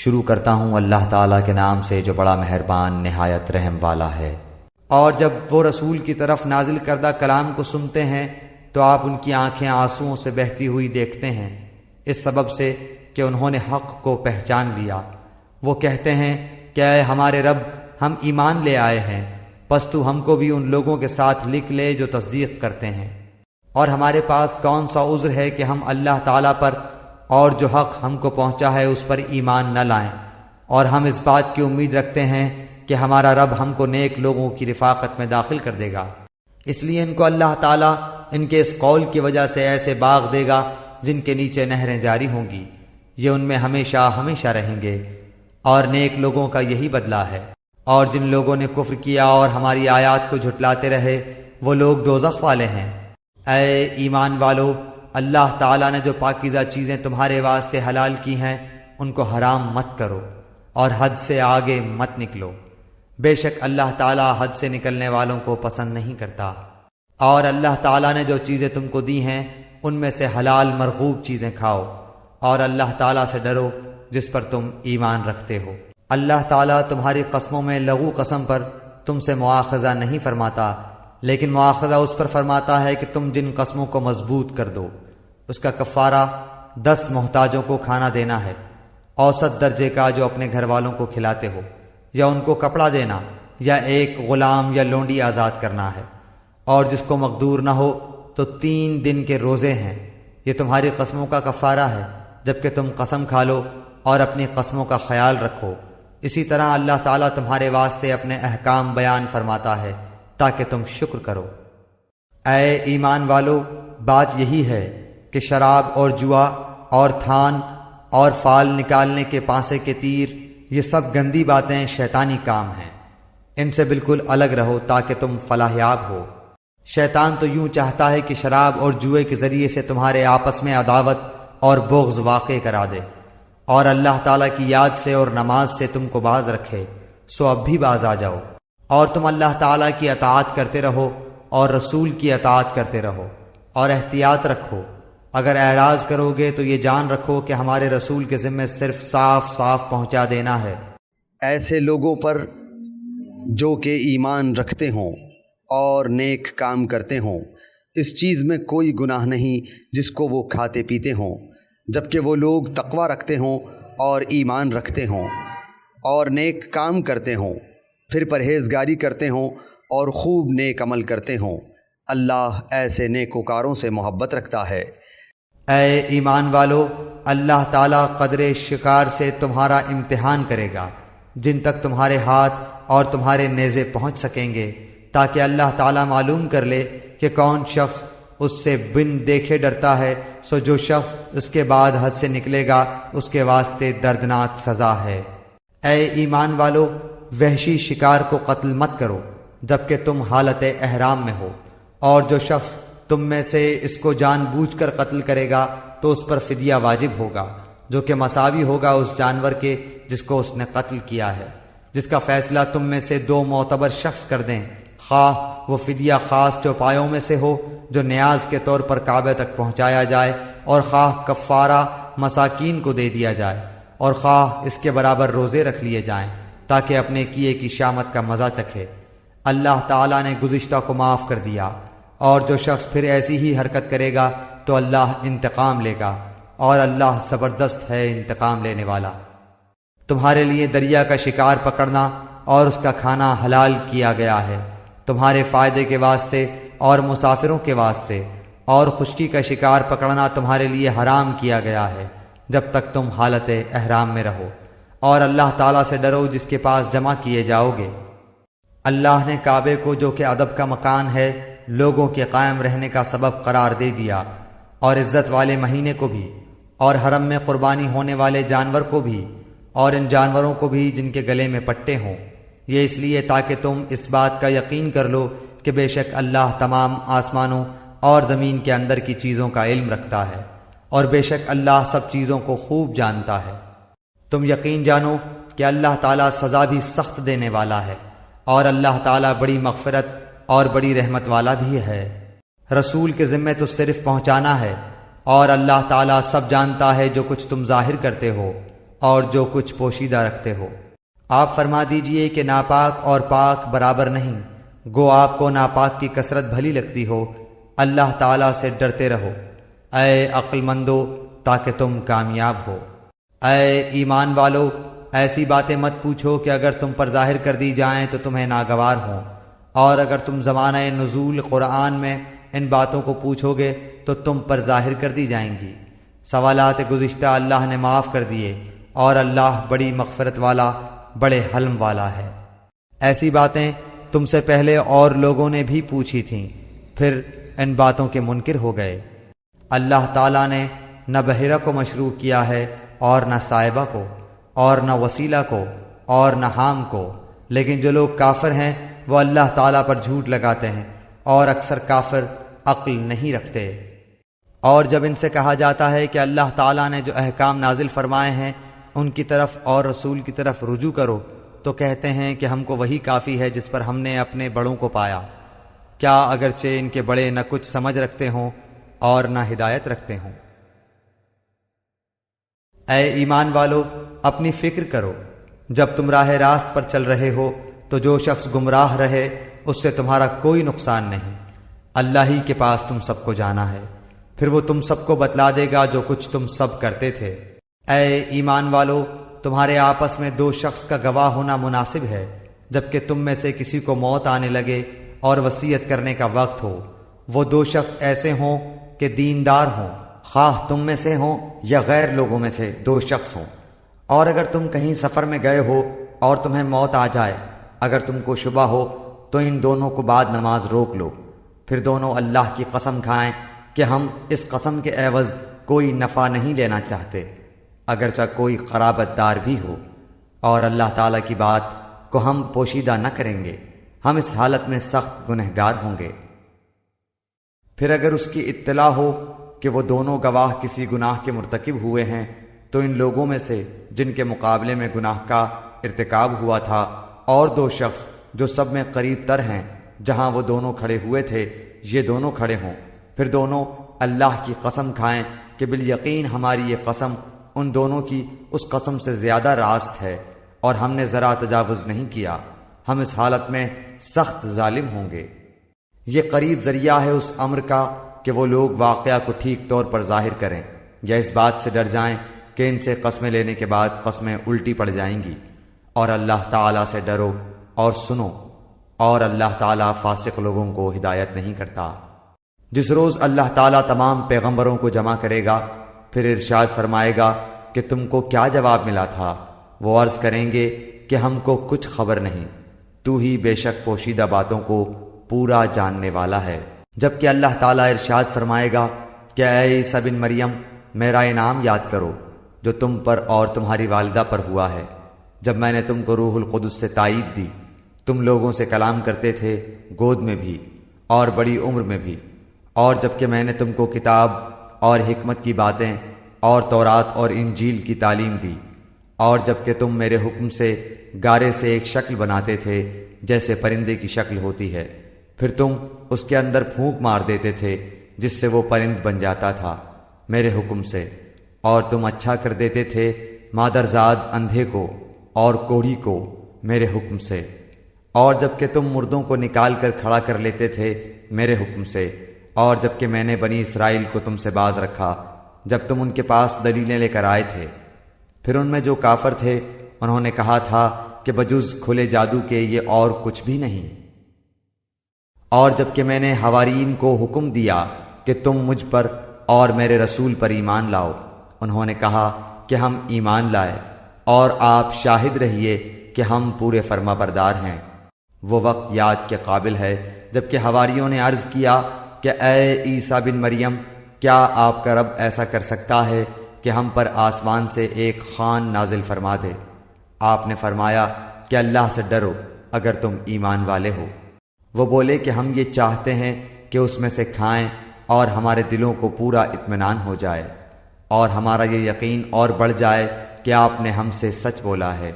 شروع کرتا ہوں اللہ تعالیٰ کے نام سے جو بڑا مہربان نہایت رحم والا ہے۔ اور جب وہ رسول کی طرف نازل کردہ کلام کو سنتے ہیں تو آپ ان کی آنکھیں آنسوؤں سے بہتی ہوئی دیکھتے ہیں، اس سبب سے کہ انہوں نے حق کو پہچان لیا۔ وہ کہتے ہیں کہ اے ہمارے رب، ہم ایمان لے آئے ہیں، پس تو ہم کو بھی ان لوگوں کے ساتھ لکھ لے جو تصدیق کرتے ہیں۔ اور ہمارے پاس کون سا عذر ہے کہ ہم اللہ تعالیٰ پر اور جو حق ہم کو پہنچا ہے اس پر ایمان نہ لائیں، اور ہم اس بات کی امید رکھتے ہیں کہ ہمارا رب ہم کو نیک لوگوں کی رفاقت میں داخل کر دے گا۔ اس لیے ان کو اللہ تعالیٰ ان کے اس قول کی وجہ سے ایسے باغ دے گا جن کے نیچے نہریں جاری ہوں گی، یہ ان میں ہمیشہ ہمیشہ رہیں گے، اور نیک لوگوں کا یہی بدلہ ہے۔ اور جن لوگوں نے کفر کیا اور ہماری آیات کو جھٹلاتے رہے وہ لوگ دوزخ والے ہیں۔ اے ایمان والو، اللہ تعالیٰ نے جو پاکیزہ چیزیں تمہارے واسطے حلال کی ہیں ان کو حرام مت کرو اور حد سے آگے مت نکلو، بے شک اللہ تعالیٰ حد سے نکلنے والوں کو پسند نہیں کرتا۔ اور اللہ تعالیٰ نے جو چیزیں تم کو دی ہیں ان میں سے حلال مرغوب چیزیں کھاؤ، اور اللہ تعالیٰ سے ڈرو جس پر تم ایمان رکھتے ہو۔ اللہ تعالیٰ تمہاری قسموں میں لغو قسم پر تم سے مواخذہ نہیں فرماتا، لیکن مواخذہ اس پر فرماتا ہے کہ تم جن قسموں کو مضبوط کر دو اس کا کفارہ 10 محتاجوں کو کھانا دینا ہے، اوسط درجے کا جو اپنے گھر والوں کو کھلاتے ہو، یا ان کو کپڑا دینا، یا ایک غلام یا لونڈی آزاد کرنا ہے۔ اور جس کو مقدور نہ ہو تو 3 دن کے روزے ہیں، یہ تمہاری قسموں کا کفارہ ہے جبکہ تم قسم کھا لو اور اپنی قسموں کا خیال رکھو۔ اسی طرح اللہ تعالیٰ تمہارے واسطے اپنے احکام بیان فرماتا ہے تاکہ تم شکر کرو۔ اے ایمان والو، بات یہی ہے کہ شراب اور جوا اور تھان اور فال نکالنے کے پانسے کے تیر، یہ سب گندی باتیں شیطانی کام ہیں، ان سے بالکل الگ رہو تاکہ تم فلاح یاب ہو۔ شیطان تو یوں چاہتا ہے کہ شراب اور جوئے کے ذریعے سے تمہارے آپس میں عداوت اور بغض واقع کرا دے، اور اللہ تعالیٰ کی یاد سے اور نماز سے تم کو باز رکھے، سو اب بھی باز آ جاؤ، اور تم اللہ تعالیٰ کی اطاعت کرتے رہو اور رسول کی اطاعت کرتے رہو، اور احتیاط رکھو۔ اگر اعراض کرو گے تو یہ جان رکھو کہ ہمارے رسول کے ذمہ صرف صاف صاف پہنچا دینا ہے۔ ایسے لوگوں پر جو کہ ایمان رکھتے ہوں اور نیک کام کرتے ہوں، اس چیز میں کوئی گناہ نہیں جس کو وہ کھاتے پیتے ہوں، جبکہ وہ لوگ تقوی رکھتے ہوں اور ایمان رکھتے ہوں اور نیک کام کرتے ہوں، پھر پرہیزگاری کرتے ہوں اور خوب نیک عمل کرتے ہوں۔ اللہ ایسے نیکوکاروں سے محبت رکھتا ہے۔ اے ایمان والو، اللہ تعالیٰ قدر شکار سے تمہارا امتحان کرے گا جن تک تمہارے ہاتھ اور تمہارے نیزے پہنچ سکیں گے، تاکہ اللہ تعالیٰ معلوم کر لے کہ کون شخص اس سے بن دیکھے ڈرتا ہے، سو جو شخص اس کے بعد حد سے نکلے گا اس کے واسطے دردناک سزا ہے۔ اے ایمان والو، وحشی شکار کو قتل مت کرو جبکہ تم حالت احرام میں ہو، اور جو شخص تم میں سے اس کو جان بوجھ کر قتل کرے گا تو اس پر فدیہ واجب ہوگا، جو کہ مساوی ہوگا اس جانور کے جس کو اس نے قتل کیا ہے، جس کا فیصلہ تم میں سے 2 معتبر شخص کر دیں، خواہ وہ فدیہ خاص چوپایوں میں سے ہو جو نیاز کے طور پر کعبے تک پہنچایا جائے، اور خواہ کفارہ مساکین کو دے دیا جائے، اور خواہ اس کے برابر روزے رکھ لیے جائیں تاکہ اپنے کیے کی شامت کا مزہ چکھے۔ اللہ تعالیٰ نے گزشتہ کو معاف کر دیا، اور جو شخص پھر ایسی ہی حرکت کرے گا تو اللہ انتقام لے گا، اور اللہ زبردست ہے انتقام لینے والا۔ تمہارے لیے دریا کا شکار پکڑنا اور اس کا کھانا حلال کیا گیا ہے، تمہارے فائدے کے واسطے اور مسافروں کے واسطے، اور خشکی کا شکار پکڑنا تمہارے لیے حرام کیا گیا ہے جب تک تم حالت احرام میں رہو، اور اللہ تعالیٰ سے ڈرو جس کے پاس جمع کیے جاؤ گے۔ اللہ نے کعبے کو جو کہ ادب کا مکان ہے لوگوں کے قائم رہنے کا سبب قرار دے دیا، اور عزت والے مہینے کو بھی، اور حرم میں قربانی ہونے والے جانور کو بھی، اور ان جانوروں کو بھی جن کے گلے میں پٹے ہوں، یہ اس لیے تاکہ تم اس بات کا یقین کر لو کہ بے شک اللہ تمام آسمانوں اور زمین کے اندر کی چیزوں کا علم رکھتا ہے، اور بے شک اللہ سب چیزوں کو خوب جانتا ہے۔ تم یقین جانو کہ اللہ تعالیٰ سزا بھی سخت دینے والا ہے، اور اللہ تعالیٰ بڑی مغفرت اور بڑی رحمت والا بھی ہے۔ رسول کے ذمہ تو صرف پہنچانا ہے، اور اللہ تعالیٰ سب جانتا ہے جو کچھ تم ظاہر کرتے ہو، اور جو کچھ پوشیدہ رکھتے ہو۔ آپ فرما دیجئے کہ ناپاک اور پاک برابر نہیں، گو آپ کو ناپاک کی کثرت بھلی لگتی ہو۔ اللہ تعالیٰ سے ڈرتے رہو اے عقل مندو تاکہ تم کامیاب ہو۔ اے ایمان والو، ایسی باتیں مت پوچھو کہ اگر تم پر ظاہر کر دی جائیں تو تمہیں ناگوار ہوں، اور اگر تم زمانہ نزول قرآن میں ان باتوں کو پوچھو گے تو تم پر ظاہر کر دی جائیں گی۔ سوالات گزشتہ اللہ نے معاف کر دیے، اور اللہ بڑی مغفرت والا، بڑے حلم والا ہے۔ ایسی باتیں تم سے پہلے اور لوگوں نے بھی پوچھی تھیں، پھر ان باتوں کے منکر ہو گئے۔ اللہ تعالیٰ نے نہ بحیرہ کو مشروع کیا ہے، اور نہ صاحبہ کو، اور نہ وسیلہ کو، اور نہ حام کو، لیکن جو لوگ کافر ہیں وہ اللہ تعالیٰ پر جھوٹ لگاتے ہیں، اور اکثر کافر عقل نہیں رکھتے۔ اور جب ان سے کہا جاتا ہے کہ اللہ تعالیٰ نے جو احکام نازل فرمائے ہیں ان کی طرف اور رسول کی طرف رجوع کرو، تو کہتے ہیں کہ ہم کو وہی کافی ہے جس پر ہم نے اپنے بڑوں کو پایا۔ کیا اگرچہ ان کے بڑے نہ کچھ سمجھ رکھتے ہوں اور نہ ہدایت رکھتے ہوں۔ اے ایمان والو، اپنی فکر کرو جب تم راہ راست پر چل رہے ہو تو جو شخص گمراہ رہے اس سے تمہارا کوئی نقصان نہیں، اللہ ہی کے پاس تم سب کو جانا ہے، پھر وہ تم سب کو بتلا دے گا جو کچھ تم سب کرتے تھے۔ اے ایمان والو، تمہارے آپس میں دو شخص کا گواہ ہونا مناسب ہے جبکہ تم میں سے کسی کو موت آنے لگے اور وصیت کرنے کا وقت ہو۔ وہ دو شخص ایسے ہوں کہ دیندار ہوں، خواہ تم میں سے ہوں یا غیر لوگوں میں سے دو شخص ہوں۔ اور اگر تم کہیں سفر میں گئے ہو اور تمہیں موت آ جائے، اگر تم کو شبہ ہو تو ان دونوں کو بعد نماز روک لو، پھر دونوں اللہ کی قسم کھائیں کہ ہم اس قسم کے عوض کوئی نفع نہیں لینا چاہتے، اگرچہ کوئی قرابت دار بھی ہو، اور اللہ تعالیٰ کی بات کو ہم پوشیدہ نہ کریں گے، ہم اس حالت میں سخت گنہگار ہوں گے۔ پھر اگر اس کی اطلاع ہو کہ وہ دونوں گواہ کسی گناہ کے مرتکب ہوئے ہیں تو ان لوگوں میں سے جن کے مقابلے میں گناہ کا ارتکاب ہوا تھا اور دو شخص جو سب میں قریب تر ہیں جہاں وہ دونوں کھڑے ہوئے تھے یہ دونوں کھڑے ہوں، پھر دونوں اللہ کی قسم کھائیں کہ بالیقین ہماری یہ قسم ان دونوں کی اس قسم سے زیادہ راست ہے اور ہم نے ذرا تجاوز نہیں کیا، ہم اس حالت میں سخت ظالم ہوں گے۔ یہ قریب ذریعہ ہے اس امر کا کہ وہ لوگ واقعہ کو ٹھیک طور پر ظاہر کریں یا اس بات سے ڈر جائیں کہ ان سے قسمیں لینے کے بعد قسمیں الٹی پڑ جائیں گی۔ اور اللہ تعالیٰ سے ڈرو اور سنو، اور اللہ تعالیٰ فاسق لوگوں کو ہدایت نہیں کرتا۔ جس روز اللہ تعالیٰ تمام پیغمبروں کو جمع کرے گا پھر ارشاد فرمائے گا کہ تم کو کیا جواب ملا تھا؟ وہ عرض کریں گے کہ ہم کو کچھ خبر نہیں، تو ہی بے شک پوشیدہ باتوں کو پورا جاننے والا ہے۔ جبکہ اللہ تعالیٰ ارشاد فرمائے گا کہ اے عیسیٰ بن مریم، میرا انعام یاد کرو جو تم پر اور تمہاری والدہ پر ہوا ہے، جب میں نے تم کو روح القدس سے تائید دی، تم لوگوں سے کلام کرتے تھے گود میں بھی اور بڑی عمر میں بھی، اور جبکہ میں نے تم کو کتاب اور حکمت کی باتیں اور تورات اور انجیل کی تعلیم دی، اور جبکہ تم میرے حکم سے گارے سے ایک شکل بناتے تھے جیسے پرندے کی شکل ہوتی ہے، پھر تم اس کے اندر پھونک مار دیتے تھے جس سے وہ پرند بن جاتا تھا میرے حکم سے، اور تم اچھا کر دیتے تھے مادرزاد اندھے کو اور کوڑھی کو میرے حکم سے، اور جبکہ تم مردوں کو نکال کر کھڑا کر لیتے تھے میرے حکم سے، اور جبکہ میں نے بنی اسرائیل کو تم سے باز رکھا جب تم ان کے پاس دلیلیں لے کر آئے تھے۔ پھر ان میں جو کافر تھے انہوں نے کہا تھا کہ بجز کھلے جادو کے یہ اور کچھ بھی نہیں۔ اور جبکہ میں نے حواریین کو حکم دیا کہ تم مجھ پر اور میرے رسول پر ایمان لاؤ، انہوں نے کہا کہ ہم ایمان لائے، اور آپ شاہد رہیے کہ ہم پورے فرما بردار ہیں۔ وہ وقت یاد کے قابل ہے جبکہ حواریوں نے عرض کیا کہ اے عیسیٰ بن مریم، کیا آپ کا رب ایسا کر سکتا ہے کہ ہم پر آسمان سے ایک خوان نازل فرما دے؟ آپ نے فرمایا کہ اللہ سے ڈرو اگر تم ایمان والے ہو۔ وہ بولے کہ ہم یہ چاہتے ہیں کہ اس میں سے کھائیں اور ہمارے دلوں کو پورا اطمینان ہو جائے اور ہمارا یہ یقین اور بڑھ جائے کہ آپ نے ہم سے سچ بولا ہے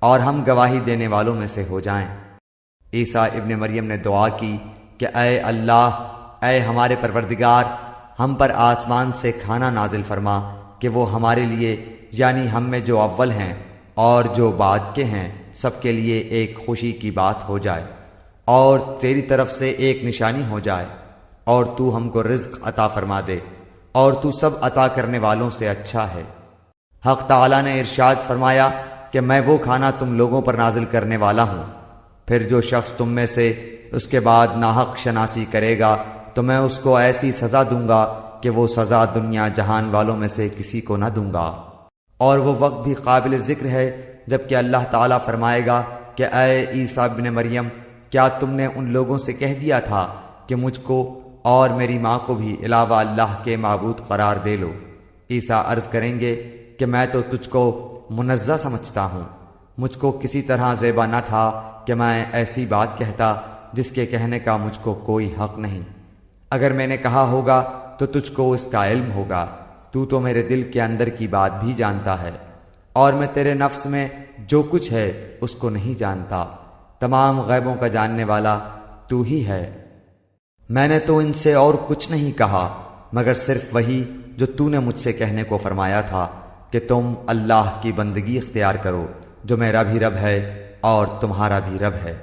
اور ہم گواہی دینے والوں میں سے ہو جائیں۔ عیسیٰ ابن مریم نے دعا کی کہ اے اللہ، اے ہمارے پروردگار، ہم پر آسمان سے کھانا نازل فرما کہ وہ ہمارے لیے یعنی ہم میں جو اول ہیں اور جو بعد کے ہیں سب کے لیے ایک خوشی کی بات ہو جائے اور تیری طرف سے ایک نشانی ہو جائے اور تو ہم کو رزق عطا فرما دے اور تو سب عطا کرنے والوں سے اچھا ہے۔ حق تعالیٰ نے ارشاد فرمایا کہ میں وہ کھانا تم لوگوں پر نازل کرنے والا ہوں، پھر جو شخص تم میں سے اس کے بعد ناحق شناسی کرے گا تو میں اس کو ایسی سزا دوں گا کہ وہ سزا دنیا جہان والوں میں سے کسی کو نہ دوں گا۔ اور وہ وقت بھی قابل ذکر ہے جب کہ اللہ تعالیٰ فرمائے گا کہ اے عیسیٰ ابن مریم، کیا تم نے ان لوگوں سے کہہ دیا تھا کہ مجھ کو اور میری ماں کو بھی علاوہ اللہ کے معبود قرار دے لو؟ عیسیٰ عرض کریں گے کہ میں تو تجھ کو منزہ سمجھتا ہوں، مجھ کو کسی طرح زیبا نہ تھا کہ میں ایسی بات کہتا جس کے کہنے کا مجھ کو کوئی حق نہیں۔ اگر میں نے کہا ہوگا تو تجھ کو اس کا علم ہوگا، تو میرے دل کے اندر کی بات بھی جانتا ہے اور میں تیرے نفس میں جو کچھ ہے اس کو نہیں جانتا، تمام غیبوں کا جاننے والا تو ہی ہے۔ میں نے تو ان سے اور کچھ نہیں کہا مگر صرف وہی جو تو نے مجھ سے کہنے کو فرمایا تھا کہ تم اللہ کی بندگی اختیار کرو جو میرا بھی رب ہے اور تمہارا بھی رب ہے۔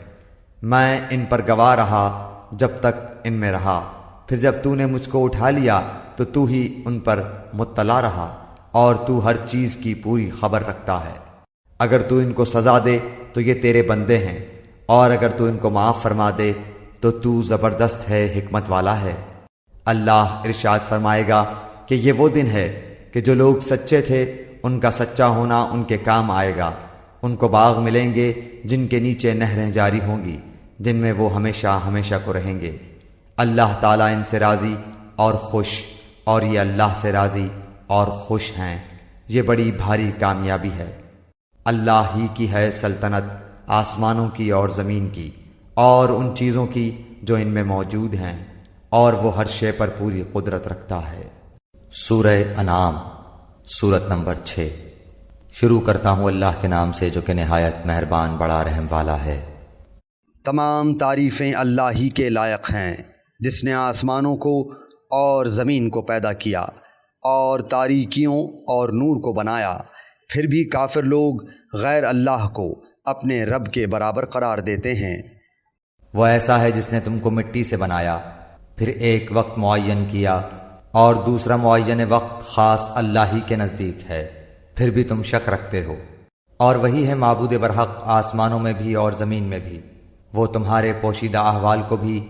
میں ان پر گواہ رہا جب تک ان میں رہا، پھر جب تو نے مجھ کو اٹھا لیا تو تو ہی ان پر مطلع رہا اور تو ہر چیز کی پوری خبر رکھتا ہے۔ اگر تو ان کو سزا دے تو یہ تیرے بندے ہیں اور اگر تو ان کو معاف فرما دے تو زبردست ہے، حکمت والا ہے۔ اللہ ارشاد فرمائے گا کہ یہ وہ دن ہے کہ جو لوگ سچے تھے ان کا سچا ہونا ان کے کام آئے گا۔ ان کو باغ ملیں گے جن کے نیچے نہریں جاری ہوں گی، جن میں وہ ہمیشہ ہمیشہ کو رہیں گے۔ اللہ تعالیٰ ان سے راضی اور خوش، اور یہ اللہ سے راضی اور خوش ہیں۔ یہ بڑی بھاری کامیابی ہے۔ اللہ ہی کی ہے سلطنت، آسمانوں کی اور زمین کی اور ان چیزوں کی جو ان میں موجود ہیں، اور وہ ہر شے پر پوری قدرت رکھتا ہے۔ سورہ انعام سورت نمبر 6۔ شروع کرتا ہوں اللہ کے نام سے جو کہ نہایت مہربان بڑا رحم والا ہے۔ تمام تعریفیں اللہ ہی کے لائق ہیں جس نے آسمانوں کو اور زمین کو پیدا کیا اور تاریکیوں اور نور کو بنایا، پھر بھی کافر لوگ غیر اللہ کو اپنے رب کے برابر قرار دیتے ہیں۔ وہ ایسا ہے جس نے تم کو مٹی سے بنایا، پھر ایک وقت معین کیا اور دوسرا معین وقت خاص اللہ ہی کے نزدیک ہے، پھر بھی تم شک رکھتے ہو۔ اور وہی ہے معبود برحق آسمانوں میں بھی اور زمین میں بھی، وہ تمہارے پوشیدہ احوال کو بھی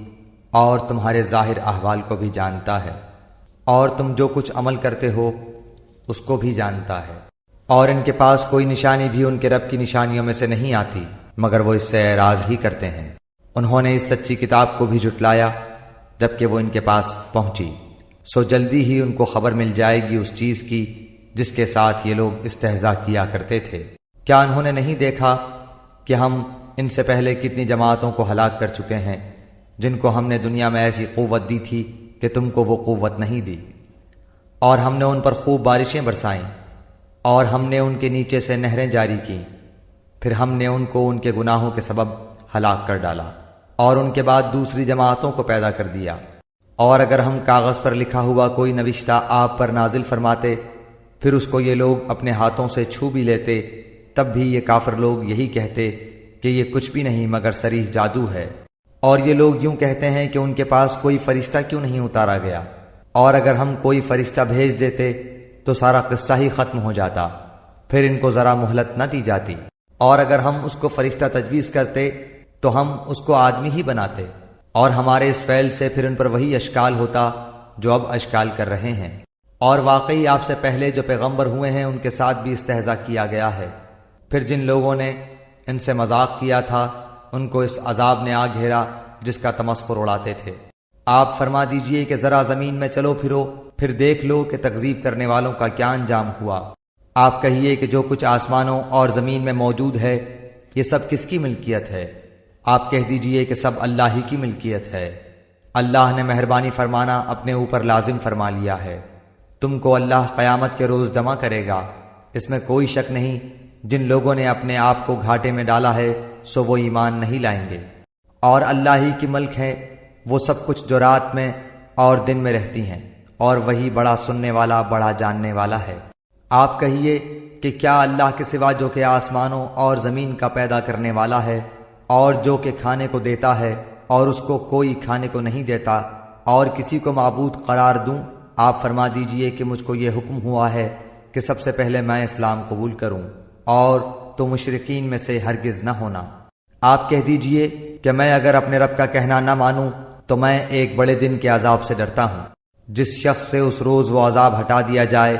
اور تمہارے ظاہر احوال کو بھی جانتا ہے، اور تم جو کچھ عمل کرتے ہو اس کو بھی جانتا ہے۔ اور ان کے پاس کوئی نشانی بھی ان کے رب کی نشانیوں میں سے نہیں آتی مگر وہ اس سے اعراض ہی کرتے ہیں۔ انہوں نے اس سچی کتاب کو بھی جھٹلایا جبکہ وہ ان کے پاس پہنچی، سو جلدی ہی ان کو خبر مل جائے گی اس چیز کی جس کے ساتھ یہ لوگ استہزاء کیا کرتے تھے۔ کیا انہوں نے نہیں دیکھا کہ ہم ان سے پہلے کتنی جماعتوں کو ہلاک کر چکے ہیں جن کو ہم نے دنیا میں ایسی قوت دی تھی کہ تم کو وہ قوت نہیں دی، اور ہم نے ان پر خوب بارشیں برسائیں اور ہم نے ان کے نیچے سے نہریں جاری کیں، پھر ہم نے ان کو ان کے گناہوں کے سبب ہلاک کر ڈالا اور ان کے بعد دوسری جماعتوں کو پیدا کر دیا۔ اور اگر ہم کاغذ پر لکھا ہوا کوئی نوشتہ آپ پر نازل فرماتے پھر اس کو یہ لوگ اپنے ہاتھوں سے چھو بھی لیتے، تب بھی یہ کافر لوگ یہی کہتے کہ یہ کچھ بھی نہیں مگر صریح جادو ہے۔ اور یہ لوگ یوں کہتے ہیں کہ ان کے پاس کوئی فرشتہ کیوں نہیں اتارا گیا، اور اگر ہم کوئی فرشتہ بھیج دیتے تو سارا قصہ ہی ختم ہو جاتا، پھر ان کو ذرا مہلت نہ دی جاتی۔ اور اگر ہم اس کو فرشتہ تجویز کرتے تو ہم اس کو آدمی ہی بناتے، اور ہمارے اس فعل سے پھر ان پر وہی اشکال ہوتا جو اب اشکال کر رہے ہیں۔ اور واقعی آپ سے پہلے جو پیغمبر ہوئے ہیں ان کے ساتھ بھی استہزاء کیا گیا ہے، پھر جن لوگوں نے ان سے مذاق کیا تھا ان کو اس عذاب نے آ گھیرا جس کا تمسخر اڑاتے تھے۔ آپ فرما دیجئے کہ ذرا زمین میں چلو پھرو، پھر دیکھ لو کہ تکذیب کرنے والوں کا کیا انجام ہوا۔ آپ کہیے کہ جو کچھ آسمانوں اور زمین میں موجود ہے یہ سب کس کی ملکیت ہے؟ آپ کہہ دیجئے کہ سب اللہ ہی کی ملکیت ہے۔ اللہ نے مہربانی فرمانا اپنے اوپر لازم فرما لیا ہے۔ تم کو اللہ قیامت کے روز جمع کرے گا، اس میں کوئی شک نہیں۔ جن لوگوں نے اپنے آپ کو گھاٹے میں ڈالا ہے سو وہ ایمان نہیں لائیں گے۔ اور اللہ ہی کی ملک ہے وہ سب کچھ جو رات میں اور دن میں رہتی ہیں، اور وہی بڑا سننے والا بڑا جاننے والا ہے۔ آپ کہیے کہ کیا اللہ کے سوا جو کہ آسمانوں اور زمین کا پیدا کرنے والا ہے اور جو کہ کھانے کو دیتا ہے اور اس کو کوئی کھانے کو نہیں دیتا اور کسی کو معبود قرار دوں؟ آپ فرما دیجئے کہ مجھ کو یہ حکم ہوا ہے کہ سب سے پہلے میں اسلام قبول کروں اور تو مشرکین میں سے ہرگز نہ ہونا۔ آپ کہہ دیجئے کہ میں اگر اپنے رب کا کہنا نہ مانوں تو میں ایک بڑے دن کے عذاب سے ڈرتا ہوں۔ جس شخص سے اس روز وہ عذاب ہٹا دیا جائے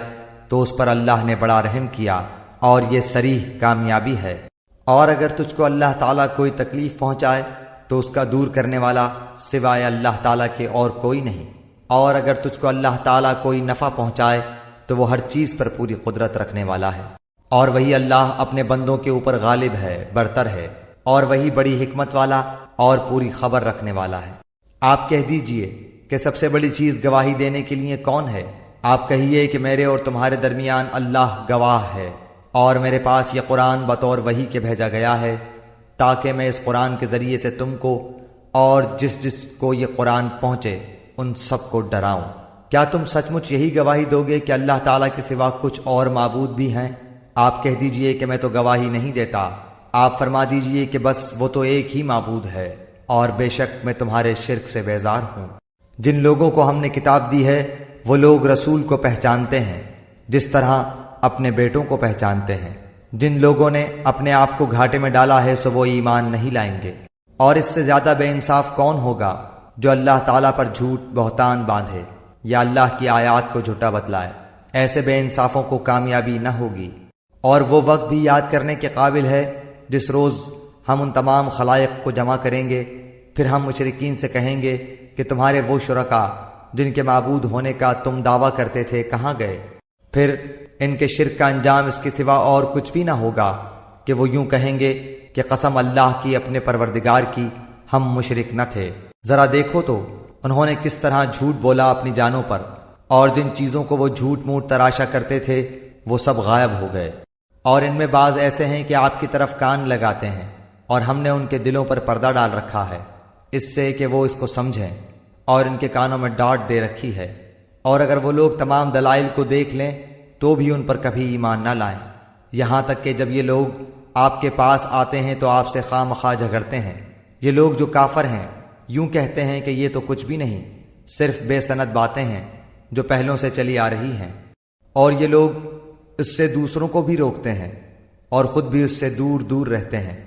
تو اس پر اللہ نے بڑا رحم کیا اور یہ صریح کامیابی ہے۔ اور اگر تجھ کو اللہ تعالیٰ کوئی تکلیف پہنچائے تو اس کا دور کرنے والا سوائے اللہ تعالیٰ کے اور کوئی نہیں، اور اگر تجھ کو اللہ تعالیٰ کوئی نفع پہنچائے تو وہ ہر چیز پر پوری قدرت رکھنے والا ہے، اور وہی اللہ اپنے بندوں کے اوپر غالب ہے، برتر ہے، اور وہی بڑی حکمت والا اور پوری خبر رکھنے والا ہے۔ آپ کہہ دیجئے کہ سب سے بڑی چیز گواہی دینے کے لیے کون ہے؟ آپ کہیے کہ میرے اور تمہارے درمیان اللہ گواہ ہے، اور میرے پاس یہ قرآن بطور وحی کے بھیجا گیا ہے تاکہ میں اس قرآن کے ذریعے سے تم کو اور جس جس کو یہ قرآن پہنچے ان سب کو ڈراؤں۔ کیا تم سچ مچ یہی گواہی دو گے کہ اللہ تعالیٰ کے سوا کچھ اور معبود بھی ہیں؟ آپ کہہ دیجئے کہ میں تو گواہی نہیں دیتا۔ آپ فرما دیجئے کہ بس وہ تو ایک ہی معبود ہے، اور بے شک میں تمہارے شرک سے بیزار ہوں۔ جن لوگوں کو ہم نے کتاب دی ہے وہ لوگ رسول کو پہچانتے ہیں جس طرح اپنے بیٹوں کو پہچانتے ہیں۔ جن لوگوں نے اپنے آپ کو گھاٹے میں ڈالا ہے سو وہ ایمان نہیں لائیں گے، اور اس سے زیادہ بے انصاف کون ہوگا جو اللہ تعالیٰ پر جھوٹ بہتان باندھے یا اللہ کی آیات کو جھوٹا بتلائے۔ ایسے بے انصافوں کو کامیابی نہ ہوگی۔ اور وہ وقت بھی یاد کرنے کے قابل ہے جس روز ہم ان تمام خلائق کو جمع کریں گے، پھر ہم مشرکین سے کہیں گے کہ تمہارے وہ شرکاء جن کے معبود ہونے کا تم دعویٰ کرتے تھے کہاں گئے؟ پھر ان کے شرک کا انجام اس کے سوا اور کچھ بھی نہ ہوگا کہ وہ یوں کہیں گے کہ قسم اللہ کی اپنے پروردگار کی ہم مشرک نہ تھے۔ ذرا دیکھو تو انہوں نے کس طرح جھوٹ بولا اپنی جانوں پر، اور جن چیزوں کو وہ جھوٹ موٹ تراشا کرتے تھے وہ سب غائب ہو گئے۔ اور ان میں بعض ایسے ہیں کہ آپ کی طرف کان لگاتے ہیں، اور ہم نے ان کے دلوں پر پردہ ڈال رکھا ہے اس سے کہ وہ اس کو سمجھیں، اور ان کے کانوں میں ڈاٹ دے رکھی ہے، اور اگر وہ لوگ تمام دلائل کو دیکھ لیں تو بھی ان پر کبھی ایمان نہ لائیں، یہاں تک کہ جب یہ لوگ آپ کے پاس آتے ہیں تو آپ سے خواہ مخواہ جھگڑتے ہیں۔ یہ لوگ جو کافر ہیں یوں کہتے ہیں کہ یہ تو کچھ بھی نہیں، صرف بے سند باتیں ہیں جو پہلوں سے چلی آ رہی ہیں، اور یہ لوگ اس سے دوسروں کو بھی روکتے ہیں اور خود بھی اس سے دور دور رہتے ہیں،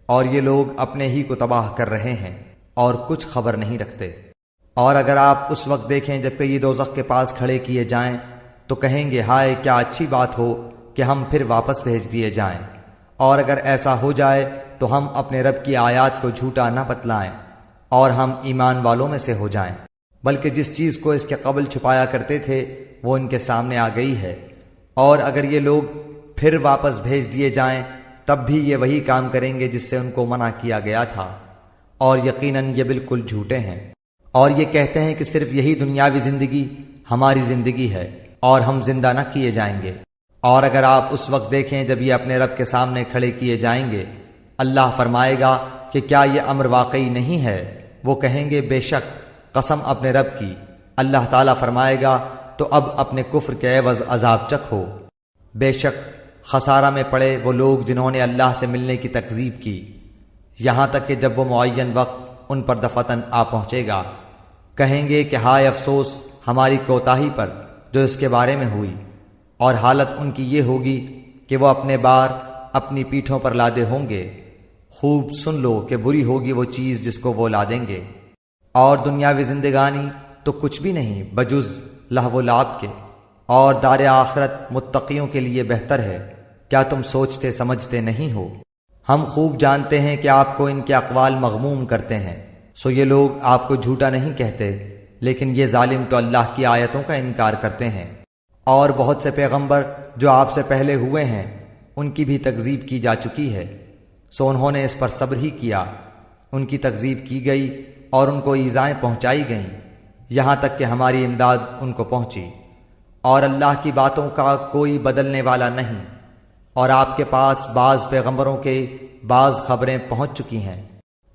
اور یہ لوگ اپنے ہی کو تباہ کر رہے ہیں اور کچھ خبر نہیں رکھتے۔ اور اگر آپ اس وقت دیکھیں جبکہ یہ دوزخ کے پاس کھڑے کیے جائیں تو کہیں گے ہائے کیا اچھی بات ہو کہ ہم پھر واپس بھیج دیے جائیں، اور اگر ایسا ہو جائے تو ہم اپنے رب کی آیات کو جھوٹا نہ بتلائیں اور ہم ایمان والوں میں سے ہو جائیں، بلکہ جس چیز کو اس کے قبل چھپایا کرتے تھے وہ ان کے سامنے آ گئی ہے، اور اگر یہ لوگ پھر واپس بھیج دیے جائیں تب بھی یہ وہی کام کریں گے جس سے ان کو منع کیا گیا تھا، اور یقیناً یہ بالکل جھوٹے ہیں، اور یہ کہتے ہیں کہ صرف یہی دنیاوی زندگی ہماری زندگی ہے اور ہم زندہ نہ کیے جائیں گے۔ اور اگر آپ اس وقت دیکھیں جب یہ اپنے رب کے سامنے کھڑے کیے جائیں گے، اللہ فرمائے گا کہ کیا یہ امر واقعی نہیں ہے؟ وہ کہیں گے بے شک، قسم اپنے رب کی۔ اللہ تعالیٰ فرمائے گا تو اب اپنے کفر کے عوض عذاب چکھو۔ بے شک خسارہ میں پڑے وہ لوگ جنہوں نے اللہ سے ملنے کی تکذیب کی، یہاں تک کہ جب وہ معین وقت ان پر دفتن آ پہنچے گا کہیں گے کہ ہائے افسوس ہماری کوتاہی پر جو اس کے بارے میں ہوئی، اور حالت ان کی یہ ہوگی کہ وہ اپنے بار اپنی پیٹھوں پر لادے ہوں گے۔ خوب سن لو کہ بری ہوگی وہ چیز جس کو وہ لادیں گے، اور دنیاوی زندگانی تو کچھ بھی نہیں بجز لہو و لعب کے، اور دار آخرت متقیوں کے لیے بہتر ہے۔ کیا تم سوچتے سمجھتے نہیں ہو؟ ہم خوب جانتے ہیں کہ آپ کو ان کے اقوال مغموم کرتے ہیں، سو یہ لوگ آپ کو جھوٹا نہیں کہتے، لیکن یہ ظالم تو اللہ کی آیتوں کا انکار کرتے ہیں۔ اور بہت سے پیغمبر جو آپ سے پہلے ہوئے ہیں ان کی بھی تکذیب کی جا چکی ہے، سو انہوں نے اس پر صبر ہی کیا، ان کی تکذیب کی گئی اور ان کو ایذائیں پہنچائی گئیں، یہاں تک کہ ہماری امداد ان کو پہنچی، اور اللہ کی باتوں کا کوئی بدلنے والا نہیں، اور آپ کے پاس بعض پیغمبروں کے بعض خبریں پہنچ چکی ہیں،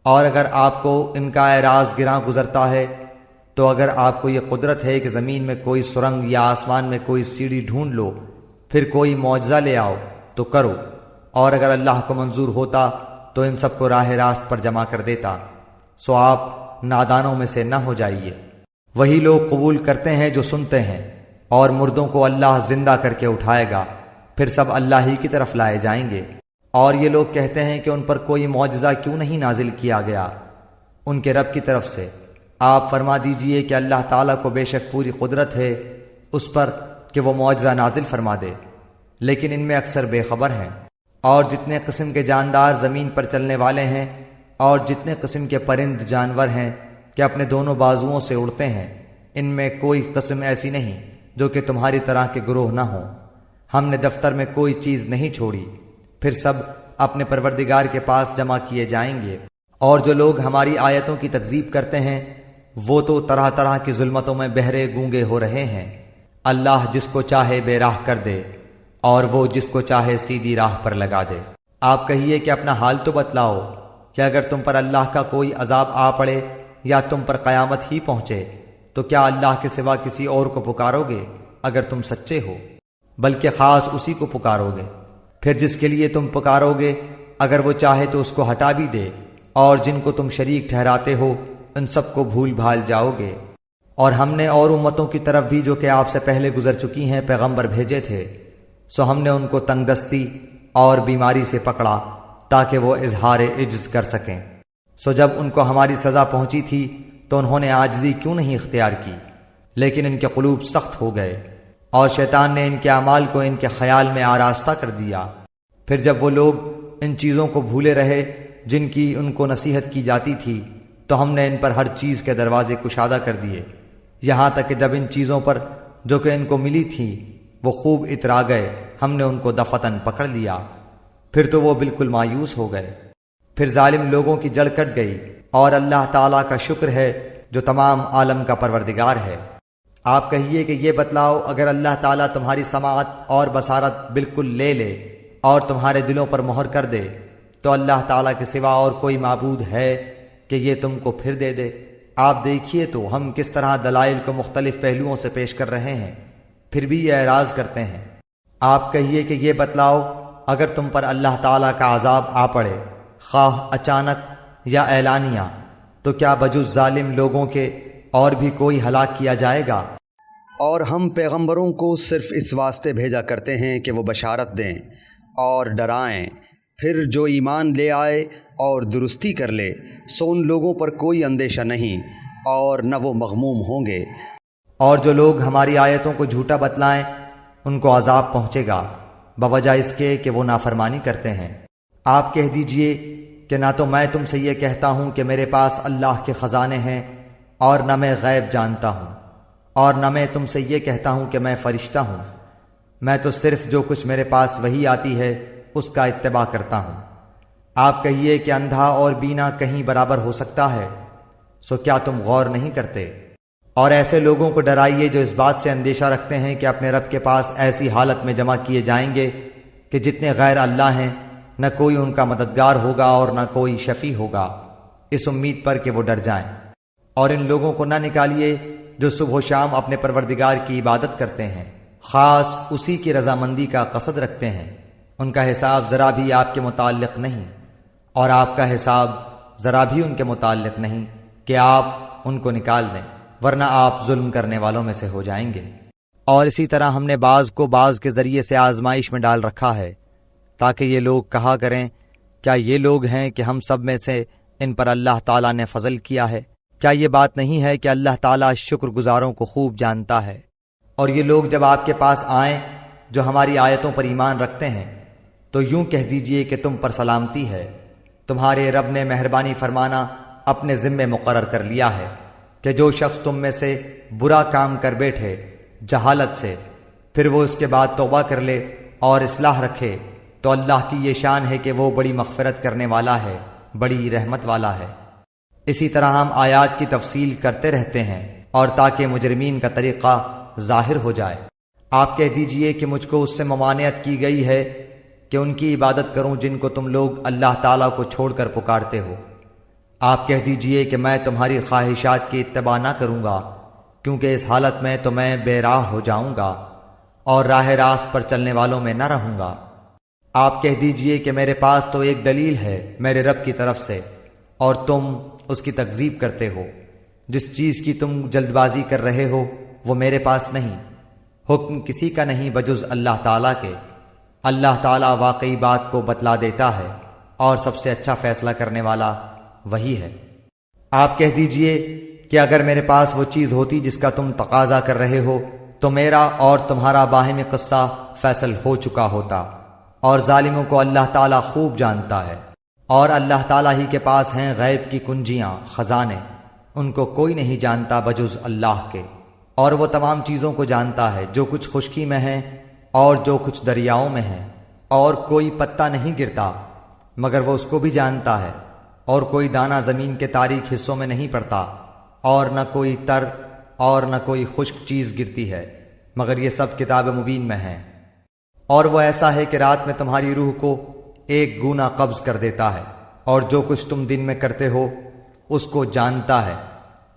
اور اگر آپ کو ان کا اعراض گراں گزرتا ہے تو اگر آپ کو یہ قدرت ہے کہ زمین میں کوئی سرنگ یا آسمان میں کوئی سیڑھی ڈھونڈ لو پھر کوئی معجزہ لے آؤ تو کرو، اور اگر اللہ کو منظور ہوتا تو ان سب کو راہ راست پر جمع کر دیتا، سو آپ نادانوں میں سے نہ ہو جائیے۔ وہی لوگ قبول کرتے ہیں جو سنتے ہیں، اور مردوں کو اللہ زندہ کر کے اٹھائے گا، پھر سب اللہ ہی کی طرف لائے جائیں گے۔ اور یہ لوگ کہتے ہیں کہ ان پر کوئی معجزہ کیوں نہیں نازل کیا گیا ان کے رب کی طرف سے۔ آپ فرما دیجئے کہ اللہ تعالیٰ کو بے شک پوری قدرت ہے اس پر کہ وہ معجزہ نازل فرما دے، لیکن ان میں اکثر بے خبر ہیں۔ اور جتنے قسم کے جاندار زمین پر چلنے والے ہیں، اور جتنے قسم کے پرند جانور ہیں کہ اپنے دونوں بازوؤں سے اڑتے ہیں، ان میں کوئی قسم ایسی نہیں جو کہ تمہاری طرح کے گروہ نہ ہوں۔ ہم نے دفتر میں کوئی چیز نہیں چھوڑی، پھر سب اپنے پروردگار کے پاس جمع کیے جائیں گے۔ اور جو لوگ ہماری آیتوں کی تکذیب کرتے ہیں وہ تو طرح طرح کی ظلمتوں میں بہرے گونگے ہو رہے ہیں۔ اللہ جس کو چاہے بے راہ کر دے اور وہ جس کو چاہے سیدھی راہ پر لگا دے۔ آپ کہیے کہ اپنا حال تو بتلاؤ کہ اگر تم پر اللہ کا کوئی عذاب آ پڑے یا تم پر قیامت ہی پہنچے تو کیا اللہ کے سوا کسی اور کو پکارو گے اگر تم سچے ہو؟ بلکہ خاص اسی کو پکارو گے۔ پھر جس کے لیے تم پکارو گے اگر وہ چاہے تو اس کو ہٹا بھی دے، اور جن کو تم شریک ٹھہراتے ہو ان سب کو بھول بھال جاؤ گے۔ اور ہم نے اور امتوں کی طرف بھی جو کہ آپ سے پہلے گزر چکی ہیں پیغمبر بھیجے تھے، سو ہم نے ان کو تنگ دستی اور بیماری سے پکڑا تاکہ وہ اظہار عجز کر سکیں۔ سو جب ان کو ہماری سزا پہنچی تھی تو انہوں نے عاجزی کیوں نہیں اختیار کی، لیکن ان کے قلوب سخت ہو گئے، اور شیطان نے ان کے اعمال کو ان کے خیال میں آراستہ کر دیا۔ پھر جب وہ لوگ ان چیزوں کو بھولے رہے جن کی ان کو نصیحت کی جاتی تھی تو ہم نے ان پر ہر چیز کے دروازے کشادہ کر دیے، یہاں تک کہ جب ان چیزوں پر جو کہ ان کو ملی تھی وہ خوب اترا گئے ہم نے ان کو دفتن پکڑ لیا، پھر تو وہ بالکل مایوس ہو گئے۔ پھر ظالم لوگوں کی جڑ کٹ گئی، اور اللہ تعالیٰ کا شکر ہے جو تمام عالم کا پروردگار ہے۔ آپ کہیے کہ یہ بتلاؤ اگر اللہ تعالیٰ تمہاری سماعت اور بصارت بالکل لے لے اور تمہارے دلوں پر مہر کر دے تو اللہ تعالیٰ کے سوا اور کوئی معبود ہے کہ یہ تم کو پھر دے دے؟ آپ دیکھیے تو ہم کس طرح دلائل کو مختلف پہلوؤں سے پیش کر رہے ہیں، پھر بھی یہ اعراض کرتے ہیں۔ آپ کہیے کہ یہ بتلاؤ اگر تم پر اللہ تعالیٰ کا عذاب آ پڑے، خواہ اچانک یا اعلانیہ، تو کیا بجز ظالم لوگوں کے اور بھی کوئی ہلاک کیا جائے گا؟ اور ہم پیغمبروں کو صرف اس واسطے بھیجا کرتے ہیں کہ وہ بشارت دیں اور ڈرائیں، پھر جو ایمان لے آئے اور درستی کر لے سو ان لوگوں پر کوئی اندیشہ نہیں اور نہ وہ مغموم ہوں گے۔ اور جو لوگ ہماری آیتوں کو جھوٹا بتلائیں ان کو عذاب پہنچے گا بوجہ اس کے کہ وہ نافرمانی کرتے ہیں۔ آپ کہہ دیجئے کہ نہ تو میں تم سے یہ کہتا ہوں کہ میرے پاس اللہ کے خزانے ہیں، اور نہ میں غیب جانتا ہوں، اور نہ میں تم سے یہ کہتا ہوں کہ میں فرشتہ ہوں۔ میں تو صرف جو کچھ میرے پاس وحی آتی ہے اس کا اتباع کرتا ہوں۔ آپ کہیے کہ اندھا اور بینا کہیں برابر ہو سکتا ہے، سو کیا تم غور نہیں کرتے؟ اور ایسے لوگوں کو ڈرائیے جو اس بات سے اندیشہ رکھتے ہیں کہ اپنے رب کے پاس ایسی حالت میں جمع کیے جائیں گے کہ جتنے غیر اللہ ہیں نہ کوئی ان کا مددگار ہوگا اور نہ کوئی شفیع ہوگا، اس امید پر کہ وہ ڈر جائیں۔ اور ان لوگوں کو نہ نکالیے جو صبح و شام اپنے پروردگار کی عبادت کرتے ہیں، خاص اسی کی رضامندی کا قصد رکھتے ہیں۔ ان کا حساب ذرا بھی آپ کے متعلق نہیں، اور آپ کا حساب ذرا بھی ان کے متعلق نہیں کہ آپ ان کو نکال دیں، ورنہ آپ ظلم کرنے والوں میں سے ہو جائیں گے۔ اور اسی طرح ہم نے بعض کو بعض کے ذریعے سے آزمائش میں ڈال رکھا ہے تاکہ یہ لوگ کہا کریں کیا یہ لوگ ہیں کہ ہم سب میں سے ان پر اللہ تعالیٰ نے فضل کیا ہے؟ کیا یہ بات نہیں ہے کہ اللہ تعالیٰ شکر گزاروں کو خوب جانتا ہے؟ اور یہ لوگ جب آپ کے پاس آئیں جو ہماری آیتوں پر ایمان رکھتے ہیں تو یوں کہہ دیجئے کہ تم پر سلامتی ہے، تمہارے رب نے مہربانی فرمانا اپنے ذمے مقرر کر لیا ہے کہ جو شخص تم میں سے برا کام کر بیٹھے جہالت سے، پھر وہ اس کے بعد توبہ کر لے اور اصلاح رکھے تو اللہ کی یہ شان ہے کہ وہ بڑی مغفرت کرنے والا ہے، بڑی رحمت والا ہے۔ اسی طرح ہم آیات کی تفصیل کرتے رہتے ہیں اور تاکہ مجرمین کا طریقہ ظاہر ہو جائے۔ آپ کہہ دیجئے کہ مجھ کو اس سے ممانعت کی گئی ہے کہ ان کی عبادت کروں جن کو تم لوگ اللہ تعالیٰ کو چھوڑ کر پکارتے ہو۔ آپ کہہ دیجئے کہ میں تمہاری خواہشات کی اتباع نہ کروں گا، کیونکہ اس حالت میں تو میں بے راہ ہو جاؤں گا، اور راہ راست پر چلنے والوں میں نہ رہوں گا۔ آپ کہہ دیجئے کہ میرے پاس تو ایک دلیل ہے میرے رب کی طرف سے، اور تم اس کی تکذیب کرتے ہو۔ جس چیز کی تم جلد بازی کر رہے ہو وہ میرے پاس نہیں، حکم کسی کا نہیں بجز اللہ تعالیٰ کے۔ اللہ تعالیٰ واقعی بات کو بتلا دیتا ہے، اور سب سے اچھا فیصلہ کرنے والا وہی ہے۔ آپ کہہ دیجئے کہ اگر میرے پاس وہ چیز ہوتی جس کا تم تقاضا کر رہے ہو تو میرا اور تمہارا باہمی قصہ فیصل ہو چکا ہوتا، اور ظالموں کو اللہ تعالیٰ خوب جانتا ہے، اور اللہ تعالیٰ ہی کے پاس ہیں غیب کی کنجیاں، خزانے، ان کو کوئی نہیں جانتا بجز اللہ کے، اور وہ تمام چیزوں کو جانتا ہے جو کچھ خشکی میں ہے اور جو کچھ دریاؤں میں ہے، اور کوئی پتا نہیں گرتا مگر وہ اس کو بھی جانتا ہے، اور کوئی دانہ زمین کے تاریک حصوں میں نہیں پڑتا، اور نہ کوئی تر اور نہ کوئی خشک چیز گرتی ہے مگر یہ سب کتاب مبین میں ہیں۔ اور وہ ایسا ہے کہ رات میں تمہاری روح کو ایک گونا قبض کر دیتا ہے، اور جو کچھ تم دن میں کرتے ہو اس کو جانتا ہے،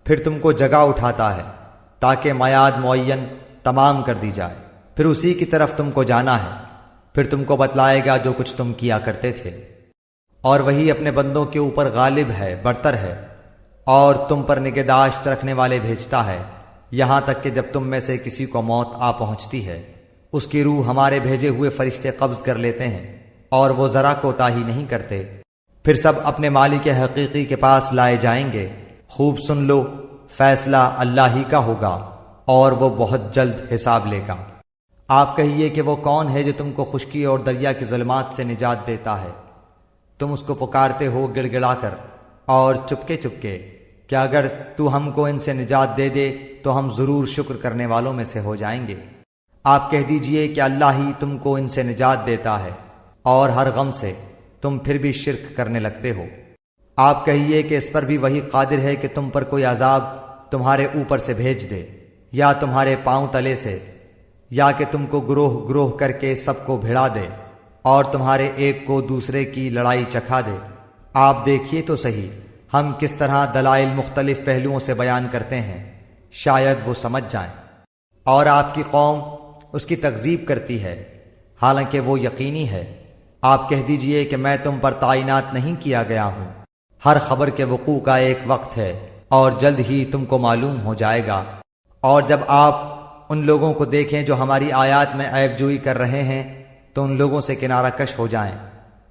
پھر تم کو جگا اٹھاتا ہے تاکہ میعاد معین تمام کر دی جائے، پھر اسی کی طرف تم کو جانا ہے، پھر تم کو بتلائے گا جو کچھ تم کیا کرتے تھے۔ اور وہی اپنے بندوں کے اوپر غالب ہے، برتر ہے، اور تم پر نگہداشت رکھنے والے بھیجتا ہے، یہاں تک کہ جب تم میں سے کسی کو موت آ پہنچتی ہے اس کی روح ہمارے بھیجے ہوئے فرشتے قبض کر لیتے ہیں، اور وہ ذرا کوتاہی نہیں کرتے، پھر سب اپنے مالک حقیقی کے پاس لائے جائیں گے۔ خوب سن لو، فیصلہ اللہ ہی کا ہوگا، اور وہ بہت جلد حساب لے گا۔ آپ کہیے کہ وہ کون ہے جو تم کو خشکی اور دریا کی ظلمات سے نجات دیتا ہے؟ تم اس کو پکارتے ہو گڑ گڑا کر اور چپکے چپکے کہ اگر تو ہم کو ان سے نجات دے دے تو ہم ضرور شکر کرنے والوں میں سے ہو جائیں گے۔ آپ کہہ دیجئے کہ اللہ ہی تم کو ان سے نجات دیتا ہے، اور ہر غم سے تم پھر بھی شرک کرنے لگتے ہو۔ آپ کہیے کہ اس پر بھی وہی قادر ہے کہ تم پر کوئی عذاب تمہارے اوپر سے بھیج دے، یا تمہارے پاؤں تلے سے، یا کہ تم کو گروہ گروہ کر کے سب کو بھیڑا دے اور تمہارے ایک کو دوسرے کی لڑائی چکھا دے۔ آپ دیکھیے تو صحیح ہم کس طرح دلائل مختلف پہلوؤں سے بیان کرتے ہیں، شاید وہ سمجھ جائیں۔ اور آپ کی قوم اس کی تکذیب کرتی ہے حالانکہ وہ یقینی ہے۔ آپ کہہ دیجئے کہ میں تم پر تعینات نہیں کیا گیا ہوں، ہر خبر کے وقوع کا ایک وقت ہے اور جلد ہی تم کو معلوم ہو جائے گا۔ اور جب آپ ان لوگوں کو دیکھیں جو ہماری آیات میں عیب جوئی کر رہے ہیں تو ان لوگوں سے کنارہ کش ہو جائیں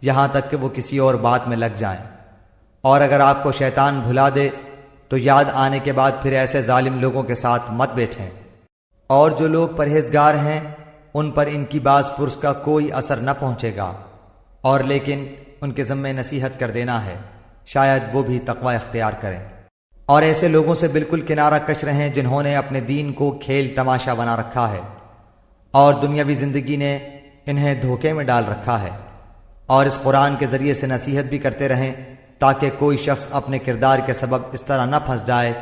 یہاں تک کہ وہ کسی اور بات میں لگ جائیں۔ اور اگر آپ کو شیطان بھلا دے تو یاد آنے کے بعد پھر ایسے ظالم لوگوں کے ساتھ مت بیٹھیں۔ اور جو لوگ پرہیزگار ہیں ان پر ان کی باز پرس کا کوئی اثر نہ پہنچے گا، اور لیکن ان کے ذمے نصیحت کر دینا ہے، شاید وہ بھی تقوی اختیار کریں۔ اور ایسے لوگوں سے بالکل کنارہ کش رہیں جنہوں نے اپنے دین کو کھیل تماشا بنا رکھا ہے، اور دنیاوی زندگی نے انہیں دھوکے میں ڈال رکھا ہے، اور اس قرآن کے ذریعے سے نصیحت بھی کرتے رہیں تاکہ کوئی شخص اپنے کردار کے سبب اس طرح نہ پھنس جائے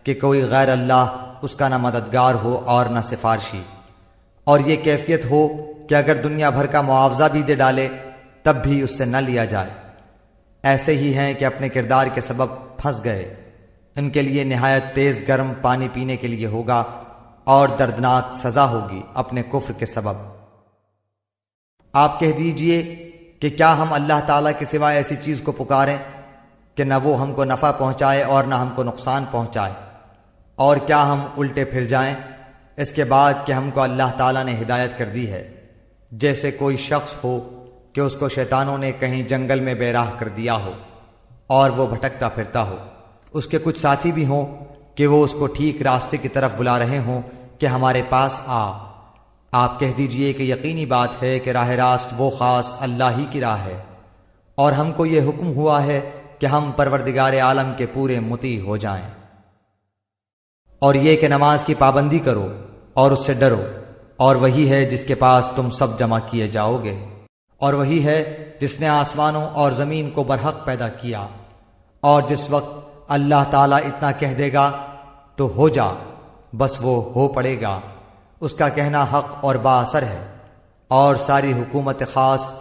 کہ کوئی غیر اللہ اس کا نہ مددگار ہو اور نہ سفارشی، اور یہ کیفیت ہو کہ اگر دنیا بھر کا معاوضہ بھی دے ڈالے تب بھی اس سے نہ لیا جائے۔ ایسے ہی ہیں کہ اپنے کردار کے سبب پھنس گئے، ان کے لیے نہایت تیز گرم پانی پینے کے لیے ہوگا، اور دردناک سزا ہوگی اپنے کفر کے سبب۔ آپ کہہ دیجئے کہ کیا ہم اللہ تعالیٰ کے سوا ایسی چیز کو پکاریں کہ نہ وہ ہم کو نفع پہنچائے اور نہ ہم کو نقصان پہنچائے، اور کیا ہم الٹے پھر جائیں اس کے بعد کہ ہم کو اللہ تعالیٰ نے ہدایت کر دی ہے؟ جیسے کوئی شخص ہو کہ اس کو شیطانوں نے کہیں جنگل میں بے راہ کر دیا ہو اور وہ بھٹکتا پھرتا ہو، اس کے کچھ ساتھی بھی ہوں کہ وہ اس کو ٹھیک راستے کی طرف بلا رہے ہوں کہ ہمارے پاس آ۔ آپ کہہ دیجئے کہ یقینی بات ہے کہ راہ راست وہ خاص اللہ ہی کی راہ ہے، اور ہم کو یہ حکم ہوا ہے کہ ہم پروردگار عالم کے پورے مطیع ہو جائیں، اور یہ کہ نماز کی پابندی کرو اور اس سے ڈرو، اور وہی ہے جس کے پاس تم سب جمع کیے جاؤ گے، اور وہی ہے جس نے آسمانوں اور زمین کو برحق پیدا کیا، اور جس وقت اللہ تعالیٰ اتنا کہہ دے گا تو ہو جا، بس وہ ہو پڑے گا۔ اس کا کہنا حق اور با اثر ہے، اور ساری حکومت خاص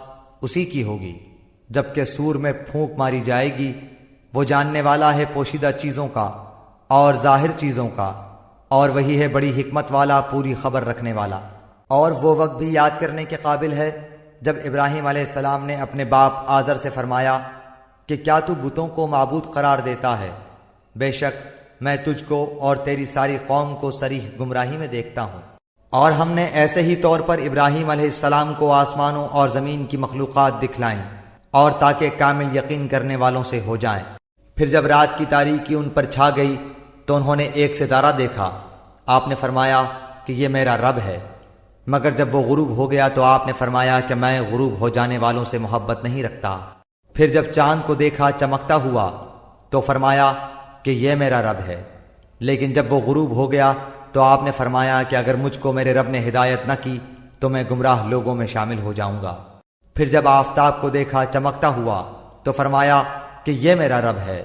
اسی کی ہوگی۔ جبکہ سور میں پھونک ماری جائے گی، وہ جاننے والا ہے پوشیدہ چیزوں کا اور ظاہر چیزوں کا، اور وہی ہے بڑی حکمت والا، پوری خبر رکھنے والا۔ اور وہ وقت بھی یاد کرنے کے قابل ہے جب ابراہیم علیہ السلام نے اپنے باپ آزر سے فرمایا کہ کیا تو بتوں کو معبود قرار دیتا ہے؟ بے شک میں تجھ کو اور تیری ساری قوم کو صریح گمراہی میں دیکھتا ہوں۔ اور ہم نے ایسے ہی طور پر ابراہیم علیہ السلام کو آسمانوں اور زمین کی مخلوقات دکھلائیں اور تاکہ کامل یقین کرنے والوں سے ہو جائیں۔ پھر جب رات کی تاریکی ان پر چھا گئی تو انہوں نے ایک ستارہ دیکھا۔ آپ نے فرمایا کہ یہ میرا رب ہے، مگر جب وہ غروب ہو گیا تو آپ نے فرمایا کہ میں غروب ہو جانے والوں سے محبت نہیں رکھتا۔ پھر جب چاند کو دیکھا چمکتا ہوا تو فرمایا کہ یہ میرا رب ہے، لیکن جب وہ غروب ہو گیا تو آپ نے فرمایا کہ اگر مجھ کو میرے رب نے ہدایت نہ کی تو میں گمراہ لوگوں میں شامل ہو جاؤں گا۔ پھر جب آفتاب کو دیکھا چمکتا ہوا تو فرمایا کہ یہ میرا رب ہے،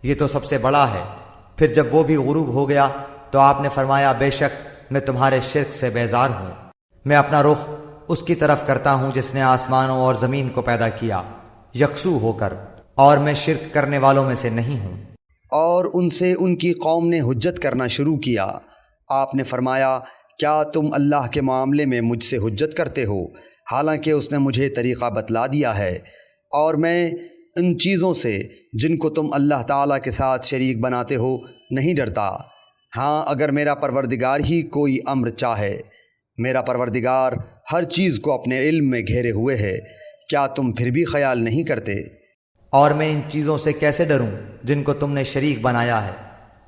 یہ تو سب سے بڑا ہے۔ پھر جب وہ بھی غروب ہو گیا تو آپ نے فرمایا بے شک میں تمہارے شرک سے بیزار ہوں، میں اپنا رخ اس کی طرف کرتا ہوں جس نے آسمانوں اور زمین کو پیدا کیا یکسو ہو کر، اور میں شرک کرنے والوں میں سے نہیں ہوں۔ اور ان سے ان کی قوم نے حجت کرنا شروع کیا۔ آپ نے فرمایا کیا تم اللہ کے معاملے میں مجھ سے حجت کرتے ہو، حالانکہ اس نے مجھے طریقہ بتلا دیا ہے، اور میں ان چیزوں سے جن کو تم اللہ تعالیٰ کے ساتھ شریک بناتے ہو نہیں ڈرتا۔ ہاں اگر میرا پروردگار ہی کوئی امر چاہے، میرا پروردگار ہر چیز کو اپنے علم میں گھیرے ہوئے ہے، کیا تم پھر بھی خیال نہیں کرتے؟ اور میں ان چیزوں سے کیسے ڈروں جن کو تم نے شریک بنایا ہے،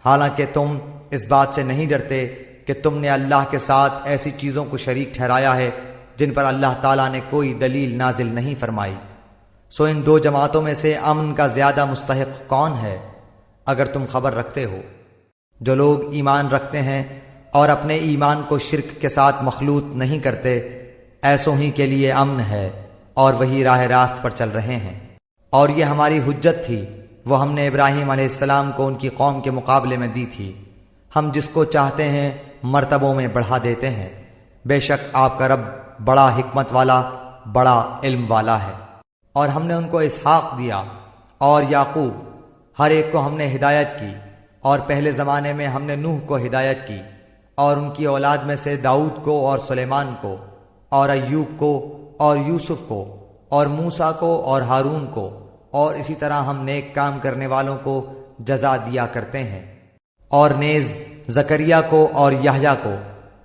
حالانکہ تم اس بات سے نہیں ڈرتے کہ تم نے اللہ کے ساتھ ایسی چیزوں کو شریک ٹھہرایا ہے جن پر اللہ تعالیٰ نے کوئی دلیل نازل نہیں فرمائی۔ سو ان دو جماعتوں میں سے امن کا زیادہ مستحق کون ہے اگر تم خبر رکھتے ہو؟ جو لوگ ایمان رکھتے ہیں اور اپنے ایمان کو شرک کے ساتھ مخلوط نہیں کرتے، ایسوں ہی کے لیے امن ہے اور وہی راہ راست پر چل رہے ہیں۔ اور یہ ہماری حجت تھی، وہ ہم نے ابراہیم علیہ السلام کو ان کی قوم کے مقابلے میں دی تھی۔ ہم جس کو چاہتے ہیں مرتبوں میں بڑھا دیتے ہیں، بے شک آپ کا رب بڑا حکمت والا، بڑا علم والا ہے۔ اور ہم نے ان کو اسحاق دیا اور یعقوب، ہر ایک کو ہم نے ہدایت کی، اور پہلے زمانے میں ہم نے نوح کو ہدایت کی، اور ان کی اولاد میں سے داؤد کو اور سلیمان کو اور ایوب کو اور یوسف کو اور موسیٰ کو اور ہارون کو، اور اسی طرح ہم نیک کام کرنے والوں کو جزا دیا کرتے ہیں۔ اور نیز زکریہ کو اور یحییٰ کو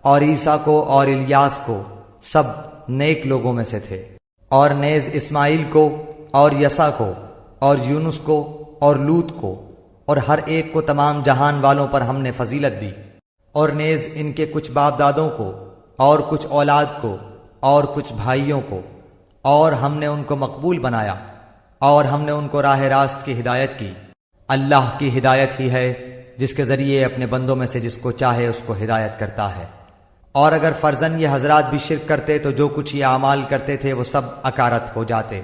اور عیسیٰ کو اور الیاس کو، سب نیک لوگوں میں سے تھے۔ اور نیز اسماعیل کو اور یسع کو اور یونس کو اور لوط کو، اور ہر ایک کو تمام جہان والوں پر ہم نے فضیلت دی۔ اور نیز ان کے کچھ باپ دادوں کو اور کچھ اولاد کو اور کچھ بھائیوں کو، اور ہم نے ان کو مقبول بنایا، اور ہم نے ان کو راہ راست کی ہدایت کی۔ اللہ کی ہدایت ہی ہے جس کے ذریعے اپنے بندوں میں سے جس کو چاہے اس کو ہدایت کرتا ہے۔ اور اگر فرضاً یہ حضرات بھی شرک کرتے تو جو کچھ یہ اعمال کرتے تھے وہ سب اکارت ہو جاتے۔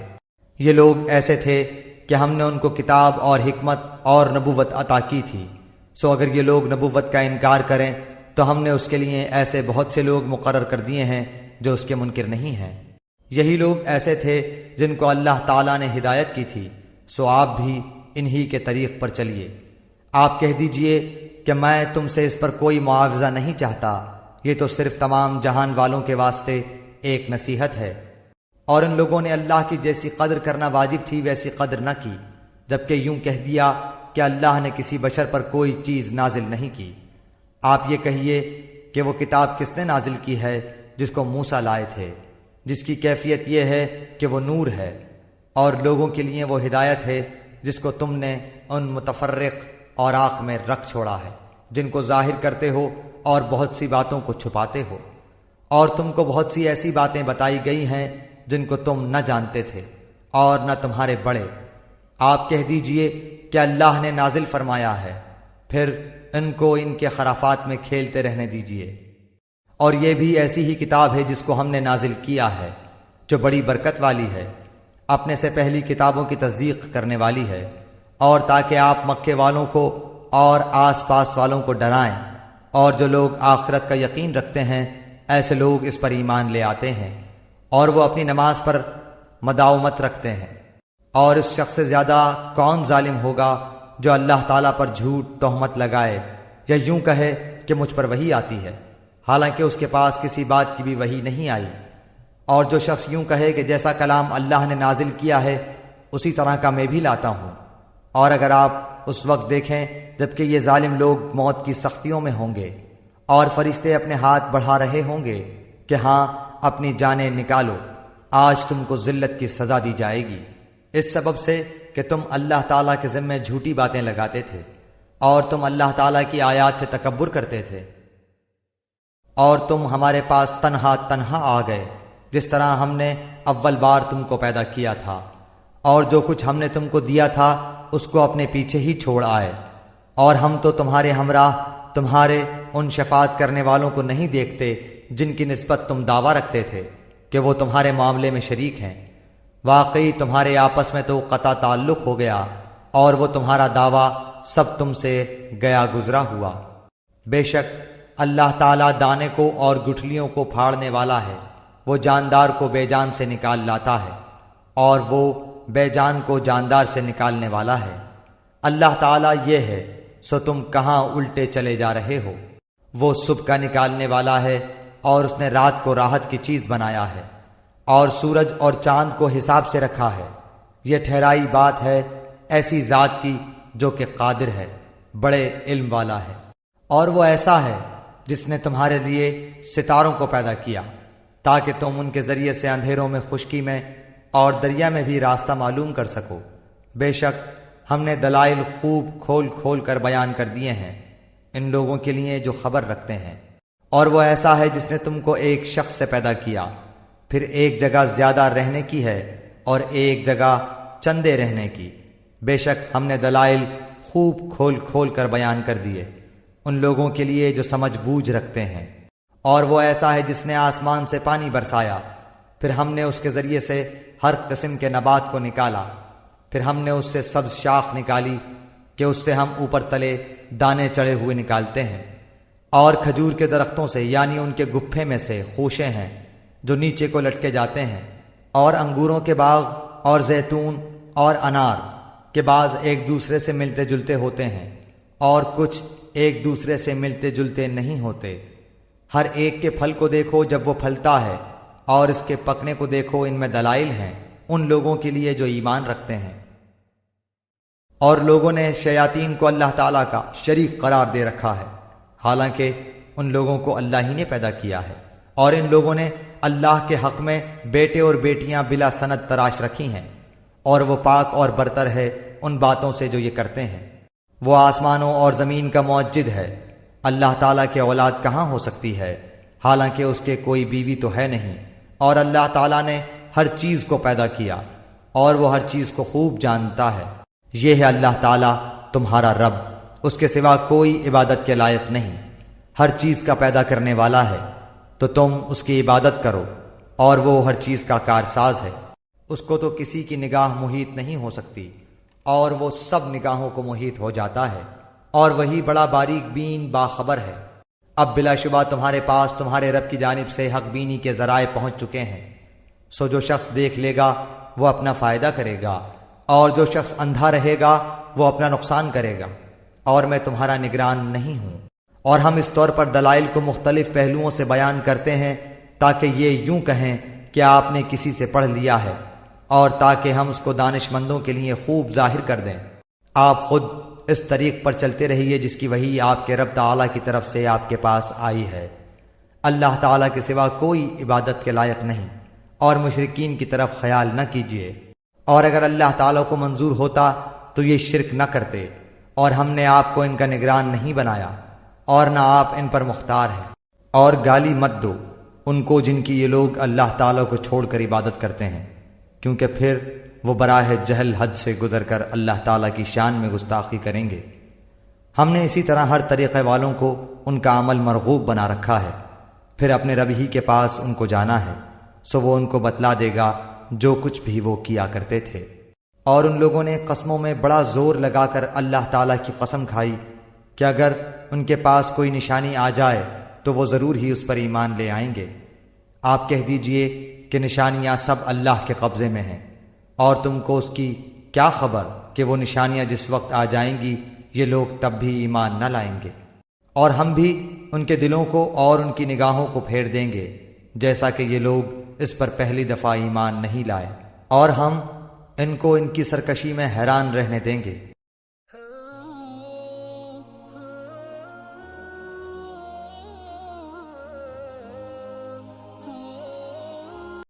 یہ لوگ ایسے تھے کہ ہم نے ان کو کتاب اور حکمت اور نبوت عطا کی تھی، سو اگر یہ لوگ نبوت کا انکار کریں تو ہم نے اس کے لیے ایسے بہت سے لوگ مقرر کر دیے ہیں جو اس کے منکر نہیں ہیں۔ یہی لوگ ایسے تھے جن کو اللہ تعالیٰ نے ہدایت کی تھی، سو آپ بھی انہی کے طریق پر چلیے۔ آپ کہہ دیجئے کہ میں تم سے اس پر کوئی معاوضہ نہیں چاہتا، یہ تو صرف تمام جہان والوں کے واسطے ایک نصیحت ہے۔ اور ان لوگوں نے اللہ کی جیسی قدر کرنا واجب تھی ویسی قدر نہ کی، جبکہ یوں کہہ دیا کہ اللہ نے کسی بشر پر کوئی چیز نازل نہیں کی۔ آپ یہ کہیے کہ وہ کتاب کس نے نازل کی ہے جس کو موسیٰ لائے تھے، جس کی کیفیت یہ ہے کہ وہ نور ہے، اور لوگوں کے لیے وہ ہدایت ہے جس کو تم نے ان متفرق اوراق میں رکھ چھوڑا ہے جن کو ظاہر کرتے ہو اور بہت سی باتوں کو چھپاتے ہو۔ اور تم کو بہت سی ایسی باتیں بتائی گئی ہیں جن کو تم نہ جانتے تھے اور نہ تمہارے بڑے۔ آپ کہہ دیجئے کہ اللہ نے نازل فرمایا ہے، پھر ان کو ان کے خرافات میں کھیلتے رہنے دیجئے۔ اور یہ بھی ایسی ہی کتاب ہے جس کو ہم نے نازل کیا ہے، جو بڑی برکت والی ہے، اپنے سے پہلی کتابوں کی تصدیق کرنے والی ہے، اور تاکہ آپ مکے والوں کو اور آس پاس والوں کو ڈرائیں۔ اور جو لوگ آخرت کا یقین رکھتے ہیں ایسے لوگ اس پر ایمان لے آتے ہیں، اور وہ اپنی نماز پر مداومت رکھتے ہیں۔ اور اس شخص سے زیادہ کون ظالم ہوگا جو اللہ تعالیٰ پر جھوٹ تہمت لگائے، یا یوں کہے کہ مجھ پر وحی آتی ہے، حالانکہ اس کے پاس کسی بات کی بھی وحی نہیں آئی۔ اور جو شخص یوں کہے کہ جیسا کلام اللہ نے نازل کیا ہے اسی طرح کا میں بھی لاتا ہوں، اور اگر آپ اس وقت دیکھیں جبکہ یہ ظالم لوگ موت کی سختیوں میں ہوں گے اور فرشتے اپنے ہاتھ بڑھا رہے ہوں گے کہ ہاں اپنی جانیں نکالو، آج تم کو ذلت کی سزا دی جائے گی، اس سبب سے کہ تم اللہ تعالیٰ کے ذمے جھوٹی باتیں لگاتے تھے اور تم اللہ تعالیٰ کی آیات سے تکبر کرتے تھے، اور تم ہمارے پاس تنہا آ گئے جس طرح ہم نے اول بار تم کو پیدا کیا تھا، اور جو کچھ ہم نے تم کو دیا تھا اس کو اپنے پیچھے ہی چھوڑ آئے، اور ہم تو تمہارے ہمراہ تمہارے ان شفاعت کرنے والوں کو نہیں دیکھتے جن کی نسبت تم دعویٰ رکھتے تھے کہ وہ تمہارے معاملے میں شریک ہیں، واقعی تمہارے آپس میں تو قطع تعلق ہو گیا اور وہ تمہارا دعویٰ سب تم سے گیا گزرا ہوا۔ بے شک اللہ تعالیٰ دانے کو اور گٹھلیوں کو پھاڑنے والا ہے، وہ جاندار کو بے جان سے نکال لاتا ہے اور وہ بے جان کو جاندار سے نکالنے والا ہے۔ اللہ تعالیٰ یہ ہے، سو تم کہاں الٹے چلے جا رہے ہو؟ وہ صبح کا نکالنے والا ہے اور اس نے رات کو راحت کی چیز بنایا ہے اور سورج اور چاند کو حساب سے رکھا ہے، یہ ٹھہرائی بات ہے ایسی ذات کی جو کہ قادر ہے، بڑے علم والا ہے۔ اور وہ ایسا ہے جس نے تمہارے لیے ستاروں کو پیدا کیا تاکہ تم ان کے ذریعے سے اندھیروں میں خشکی میں اور دریا میں بھی راستہ معلوم کر سکو۔ بے شک ہم نے دلائل خوب کھول کھول کر بیان کر دیے ہیں ان لوگوں کے لیے جو خبر رکھتے ہیں۔ اور وہ ایسا ہے جس نے تم کو ایک شخص سے پیدا کیا، پھر ایک جگہ زیادہ رہنے کی ہے اور ایک جگہ چندے رہنے کی، بے شک ہم نے دلائل خوب کھول کھول کر بیان کر دیے ان لوگوں کے لیے جو سمجھ بوجھ رکھتے ہیں۔ اور وہ ایسا ہے جس نے آسمان سے پانی برسایا، پھر ہم نے اس کے ذریعے سے ہر قسم کے نبات کو نکالا، پھر ہم نے اس سے سبز شاخ نکالی کہ اس سے ہم اوپر تلے دانے چڑھے ہوئے نکالتے ہیں، اور کھجور کے درختوں سے یعنی ان کے گپھے میں سے خوشے ہیں جو نیچے کو لٹکے جاتے ہیں، اور انگوروں کے باغ اور زیتون اور انار کے بعض ایک دوسرے سے ملتے جلتے ہوتے ہیں اور کچھ ایک دوسرے سے ملتے جلتے نہیں ہوتے۔ ہر ایک کے پھل کو دیکھو جب وہ پھلتا ہے اور اس کے پکنے کو دیکھو، ان میں دلائل ہیں ان لوگوں کے لیے جو ایمان رکھتے ہیں۔ اور لوگوں نے شیاطین کو اللہ تعالیٰ کا شریک قرار دے رکھا ہے، حالانکہ ان لوگوں کو اللہ ہی نے پیدا کیا ہے، اور ان لوگوں نے اللہ کے حق میں بیٹے اور بیٹیاں بلا سند تراش رکھی ہیں، اور وہ پاک اور برتر ہے ان باتوں سے جو یہ کرتے ہیں۔ وہ آسمانوں اور زمین کا معجد ہے، اللہ تعالیٰ کی اولاد کہاں ہو سکتی ہے، حالانکہ اس کے کوئی بیوی تو ہے نہیں، اور اللہ تعالیٰ نے ہر چیز کو پیدا کیا اور وہ ہر چیز کو خوب جانتا ہے۔ یہ ہے اللہ تعالیٰ تمہارا رب، اس کے سوا کوئی عبادت کے لائق نہیں، ہر چیز کا پیدا کرنے والا ہے، تو تم اس کی عبادت کرو، اور وہ ہر چیز کا کارساز ہے۔ اس کو تو کسی کی نگاہ محیط نہیں ہو سکتی، اور وہ سب نگاہوں کو محیط ہو جاتا ہے، اور وہی بڑا باریک بین باخبر ہے۔ اب بلا شبہ تمہارے پاس تمہارے رب کی جانب سے حق بینی کے ذرائع پہنچ چکے ہیں، سو جو شخص دیکھ لے گا وہ اپنا فائدہ کرے گا، اور جو شخص اندھا رہے گا وہ اپنا نقصان کرے گا، اور میں تمہارا نگران نہیں ہوں۔ اور ہم اس طور پر دلائل کو مختلف پہلوؤں سے بیان کرتے ہیں تاکہ یہ یوں کہیں کہ آپ نے کسی سے پڑھ لیا ہے، اور تاکہ ہم اس کو دانش مندوں کے لیے خوب ظاہر کر دیں۔ آپ خود اس طریق پر چلتے رہیے جس کی وحی آپ کے رب تعالیٰ کی طرف سے آپ کے پاس آئی ہے۔ اللہ تعالیٰ کے سوا کوئی عبادت کے لائق نہیں، اور مشرکین کی طرف خیال نہ کیجیے، اور اگر اللہ تعالیٰ کو منظور ہوتا تو یہ شرک نہ کرتے، اور ہم نے آپ کو ان کا نگران نہیں بنایا، اور نہ آپ ان پر مختار ہیں۔ اور گالی مت دو ان کو جن کی یہ لوگ اللہ تعالیٰ کو چھوڑ کر عبادت کرتے ہیں، کیونکہ پھر وہ براہ جہل حد سے گزر کر اللہ تعالیٰ کی شان میں گستاخی کریں گے۔ ہم نے اسی طرح ہر طریقے والوں کو ان کا عمل مرغوب بنا رکھا ہے، پھر اپنے رب ہی کے پاس ان کو جانا ہے، سو وہ ان کو بتلا دے گا جو کچھ بھی وہ کیا کرتے تھے۔ اور ان لوگوں نے قسموں میں بڑا زور لگا کر اللہ تعالیٰ کی قسم کھائی کہ اگر ان کے پاس کوئی نشانی آ جائے تو وہ ضرور ہی اس پر ایمان لے آئیں گے۔ آپ کہہ دیجئے کہ نشانیاں سب اللہ کے قبضے میں ہیں، اور تم کو اس کی کیا خبر کہ وہ نشانیاں جس وقت آ جائیں گی یہ لوگ تب بھی ایمان نہ لائیں گے۔ اور ہم بھی ان کے دلوں کو اور ان کی نگاہوں کو پھیر دیں گے جیسا کہ یہ لوگ اس پر پہلی دفعہ ایمان نہیں لائے، اور ہم ان کو ان کی سرکشی میں حیران رہنے دیں گے۔